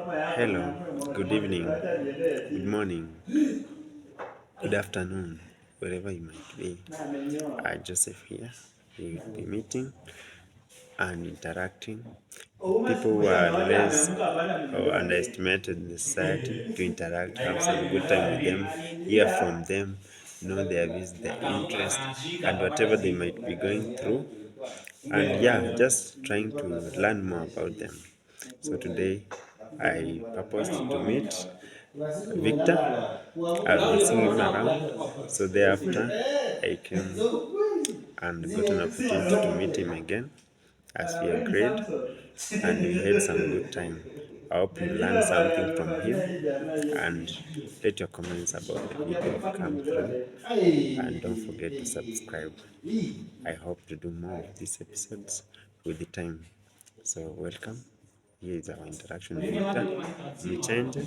Hello, good evening, good morning, good afternoon, wherever you might be. Joseph here. We will be meeting and interacting. People who are less or underestimated in the society to interact, have some good time with them, hear from them, know their views, their interests, and whatever they might be going through. And yeah, just trying to learn more about them. So today I proposed to meet Victor. I've been seeing him around. So thereafter I came and got an opportunity to meet him again as we agreed, and we had some good time. I hope you learned something from him, and let your comments about the video come through, and don't forget to subscribe. I hope to do more of these episodes with the time. So welcome. Here is our interaction with Victor Mchenje,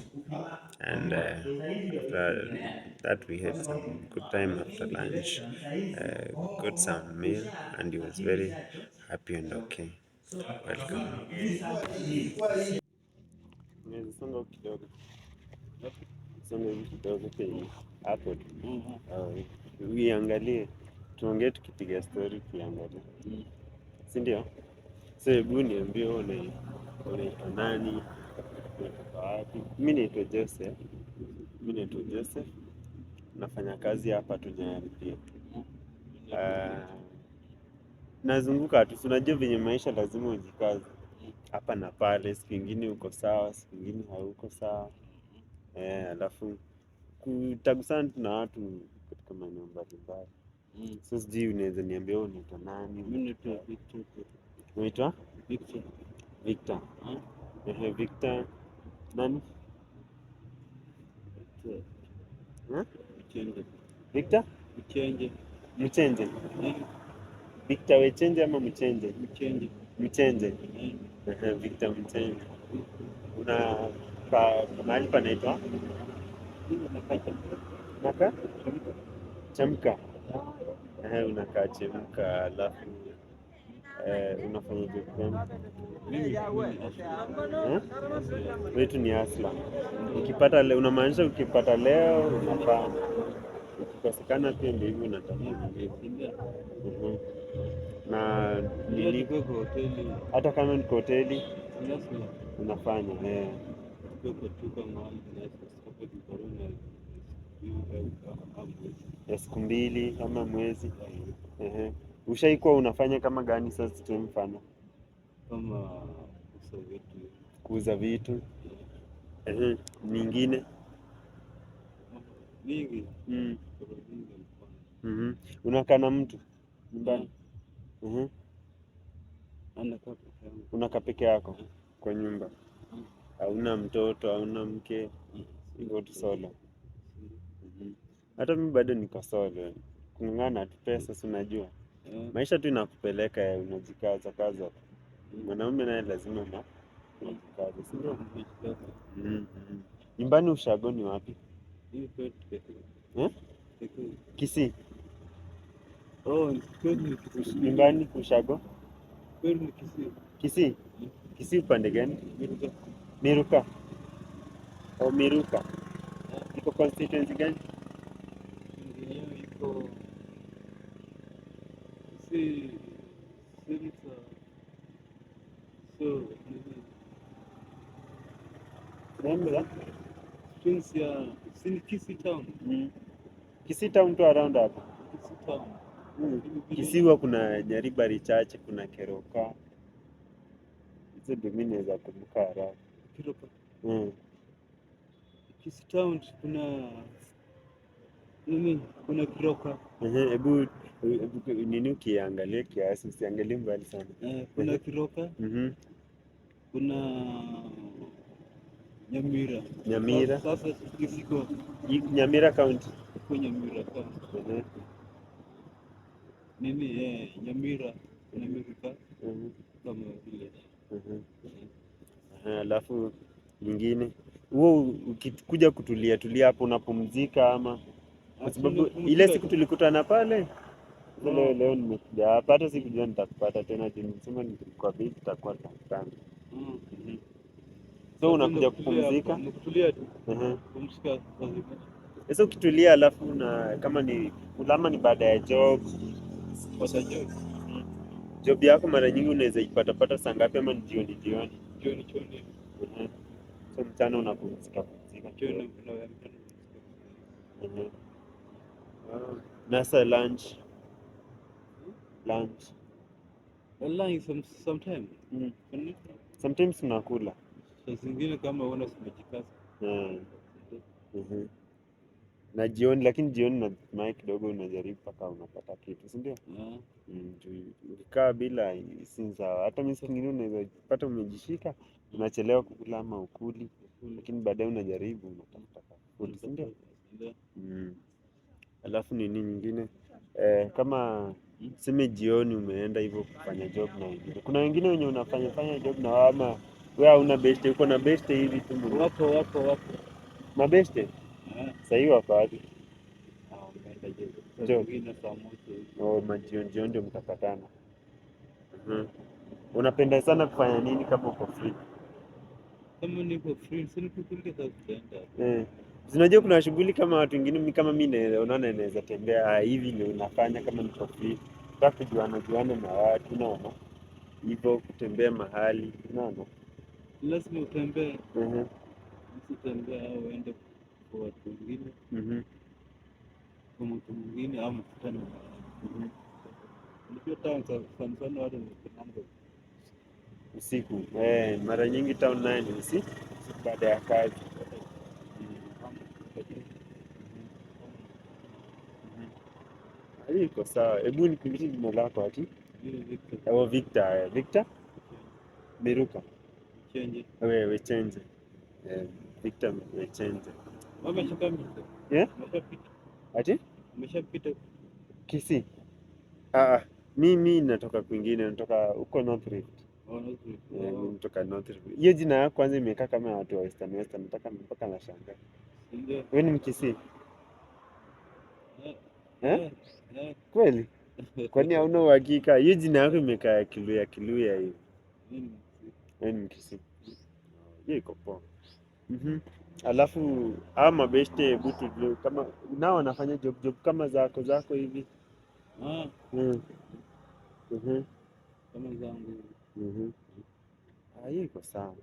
and after that we had some good time after lunch, got some meal, and he was very happy and okay. Welcome. Songa kidogo, songa hivi kidogo penye hapo tu. Uiangalie, tuongee tukipiga story tuiangalie, si ndio? So hebu niambie unaitwa nani, unatoka wapi? Mimi naitwa Joseph. Nafanya kazi hapa tu Nyali pia. Nazunguka tu, unajua venye maisha lazima ujikaze hapa na pale, siku ingine uko sawa, siku ingine hauko sawa. Alafu kutagusana na watu katika maeneo mbalimbali. So sijui unaweza niambia wewe unaitwa nani? Mimi naitwa Victor. Unaitwa Victor. Victor nani? Mchenje. Victor Mchenje. Mchenje. Victor Wechenje ama Mchenje? Mchenje. Victor Mchenje. Una mahali panaitwa Naka Chamka. Unakaa Chemka, alafu unafanya job gani? Wetu ni Asla. Ukipata leo unamaanisha ukipata leo unafanya. Ukikosekana pia ndio hivyo unatafuta. Na Nilikuwa kwa hoteli. Hata kama ni hoteli unafanya Kutoka mahali tunasoko corona ya siku 2 ama mwezi. Ushaikuwa unafanya kama gani sasa, tutoe mfano? Kama kuuza vitu. Nyingine mingi. Unakaa na mtu nyumbani? Unakaa peke yako kwa nyumba? Hauna mtoto, hauna mke, hivyo tu solo? Hata mimi bado niko solo, kung'ang'ana tu pesa, si unajua maisha tu inakupeleka, unajikaza kaza. Mwanaume naye lazima unajikaza, si ndio? Nyumbani ushago ni wapi? Kisii. Nyumbani ushago? Kisii. Kisii upande gani? Miruka. Miruka. Iko constituency gani? Iko Kisii town tu around hapo. Kisii huwa kuna Nyaribari chache, kuna Keroka. Hizo ndio mimi naweza kumbuka haraka. Keroka. Kisii town kuna Keroka. Hebu nini ukiangalia kiasi, usiangalie mbali sana. Kuna Keroka. Kuna Nyamira. Sasa kisiko Nyamira County. Kwa Nyamira County. Nyamira kama village. Alafu nyingine huo ukikuja kutulia hapo unapumzika ama? Kwa sababu ile siku tulikutana pale, leo nimekuja hapa, hata sikujua nitakupata tena, nilisema kwa vipi tutakuwa tunakutana. So unakuja kupumzika? Nikutulia tu. Mhm. Kupumzika lazima. Sasa ukitulia alafu na kama ni ulama ni baada ya job. Pata job. Job yako mara nyingi unaweza ipata saa ngapi ama ni jioni? Jioni. Mhm. So mchana unapumzika. Jioni Mhm. Nasa lunch. online sometime. Sometimes unakula. Saa zingine kama una umejikaza. Mhm. Na jioni, lakini jioni natumai kidogo unajaribu mpaka unapata kitu, si ndio? Ukikaa bila si sawa. Hata mimi siku nyingine unaweza pata umejishika, unachelewa kukula ama ukuli, lakini baadaye unajaribu unatafuta food, si ndio? Alafu nini nyingine? Kama sema jioni umeenda hivyo kufanya job na wengine. Kuna wengine wenye unafanya job na wao ama wewe una beste, uko na beste hivi tu mwenyewe? Wapo. Mabeste? Sasa hiyo wako wapi? Majioni ndio mtapatana. Unapenda sana kufanya nini kama uko free? Kama niko free, sina shughuli za kutenda. Unajua kuna shughuli kama watu wengine kama mimi unaona naweza tembea hivi ndio unafanya kama niko free. Nataka kujuana na watu unaona. Hivyo kutembea mahali unaona. Lazima utembee. Usitembee au uende kwa watu wengine. Kwa mtu mwingine au mkutano. Ndio town sana watu wanapenda usiku. Mara nyingi town nayo ni usiku baada ya kazi. Iko sawa. Hebu nikumbushe jina lako ati? Victor. Victor? Miruka. Wewe change. Victor Wechenze. Umeshapita. Ati? Umeshapita Kisii. Mimi natoka kwingine, natoka huko North Rift. Mimi natoka North Rift. Hiyo jina yako kwanza imekaa kama watu wa Western, nataka mpaka nashangaa. Ndio. Wewe ni Mkisii? Kweli? Kwani hauna uhakika? Hiyo jina yako imekaa Kiluya hivi. Wewe ni Mkisii. Hiyo iko poa. Alafu mabeste butu kama nao wanafanya job kama zako hivi. Kama zangu. Hiyo iko sawa.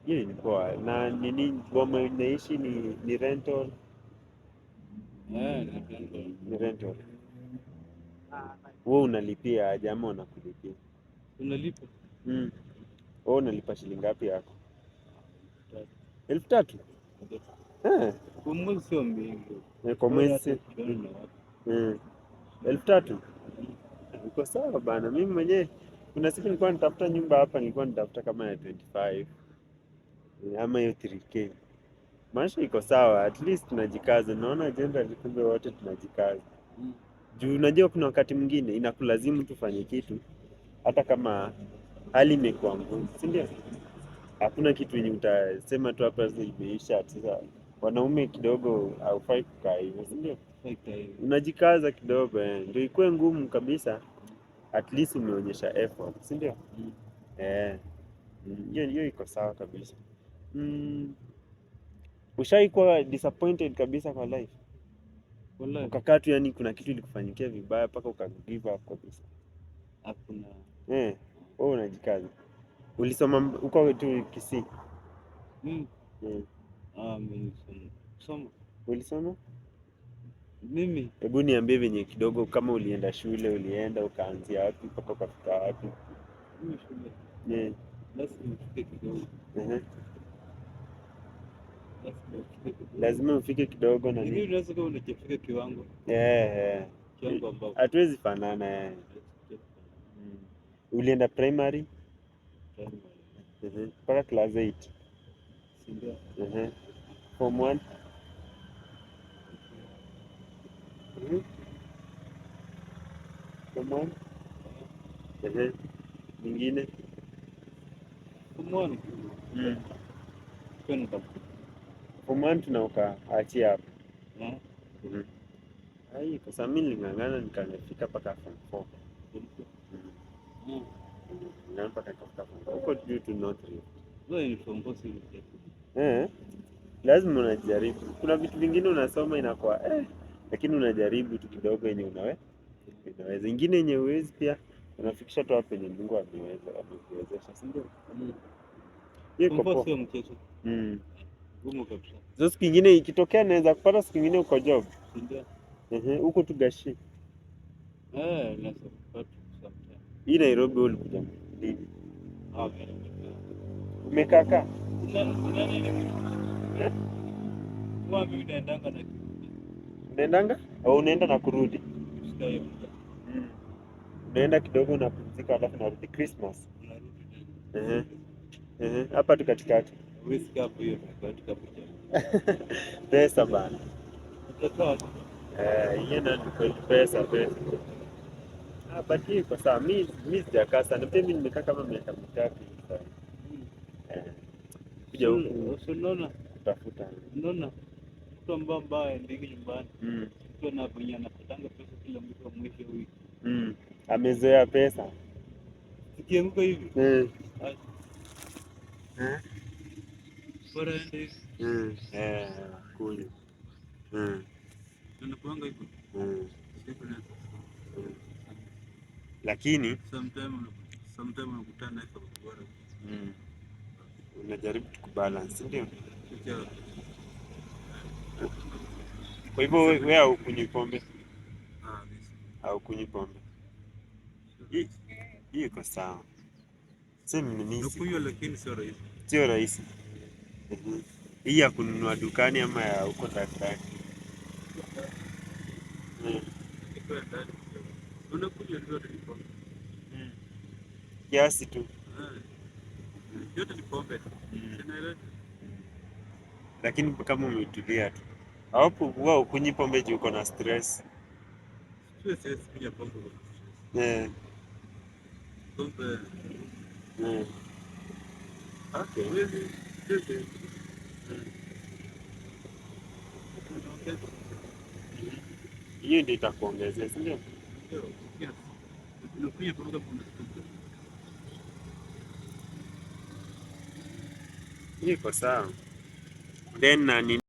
Hiyo ni poa. Na nini boma unaishi ni rental? Ni rental. Wewe unalipia aje ama unakulipia? Unalipa. Wewe unalipa shilingi ngapi yako? 3,000? Kwa mwezi sio mingi. Kwa mwezi 3,000? Iko sawa bana. Mimi mwenyewe kuna siku nilikuwa nitafuta nyumba hapa, nilikuwa nitafuta kama ya 25 ama hiyo 3K. Maisha iko sawa, at least tunajikaza. Naona generally kumbe wote tunajikaza. Juu unajua kuna wakati mwingine inakulazimu tufanye kitu hata kama hali imekuwa ngumu, si ndio? Hakuna kitu yenye utasema tu hapa sasa imeisha. Sasa wanaume kidogo haufai kukaa hivyo, si ndio? Unajikaza kidogo ndio ikuwe ngumu kabisa, at least umeonyesha effort, si ndio? Hiyo iko sawa kabisa. Ushaikuwa disappointed kabisa kwa life? Ukakaa tu yani kuna kitu ilikufanyikia vibaya mpaka uka give up kabisa? Hakuna. Wewe unajikaza. Ulisoma uko tu Kisii? Soma. Ulisoma? Mimi. Hebu niambie venye kidogo kama ulienda shule, ulienda ukaanzia wapi mpaka ukafika wapi? Mimi shule. Lazima ufike kidogo. Lazima ufike kidogo na nini? Unaweza kama unajifika kiwango. Kiwango ambao hatuwezi fanana. Ulienda primary? Mpaka class 8? Ndio. Form 1? Form 1? Nyingine? Form 1? Form 1 tunauka achia hapo. Kwa sababu mimi niling'ang'ana nikafika mpaka form 4. Unapata tafuta huko juu tu North Rift. Wewe ni from Boston. Lazima unajaribu. Kuna vitu vingine unasoma inakuwa lakini unajaribu tu kidogo yenye unaweza. Ingine yenye uwezi pia unafikisha tu hapo yenye Mungu amekuwezesha, si ndio? From Boston mchezo. Gumu kabisa. So siku ingine ikitokea naweza kupata siku ingine uko job. Ndio. Huko tu Gashi. Naweza kupata sometime. Hii Nairobi ulikuja lini? Okay. Umekaa kaa? Unaendanga au unaenda na kurudi? Unaenda kidogo unapumzika alafu narudi Christmas. Hapa tu katikati. Pesa bana. Hiyo ndio pesa. But hii kwa saa mimi sijakaa sana. Mimi nimekaa kama miaka mitatu sasa. Kuja huku unaona kutafuta. Unaona mtu ambaye ndiki nyumbani. Mtu anafanya anapatanga pesa kila mwisho wa wiki. Amezoea pesa. Sikianguka hivi. Bora ende hivi. Kuja. Tunakuanga hivyo. Lakini sometime unakutana na sababu bora. Unajaribu kubalance, ndio? Kwa hivyo wewe haukunywi pombe? Haukunywi pombe. Hii iko sawa. Sema ni mimi. Nakunywa lakini sio rahisi. Sio rahisi. Hii ya kununua dukani ama ya huko ndani? Unakunywa yote ni pombe. Kiasi tu. Yote ni pombe. Lakini kama umetulia tu. Hapo wewe ukunywi pombe juu uko na stress. Siwezi kunywa pombe. Pombe. Okay. Hiyo ndio itakuongezea, si ndio? Iko sawa. Then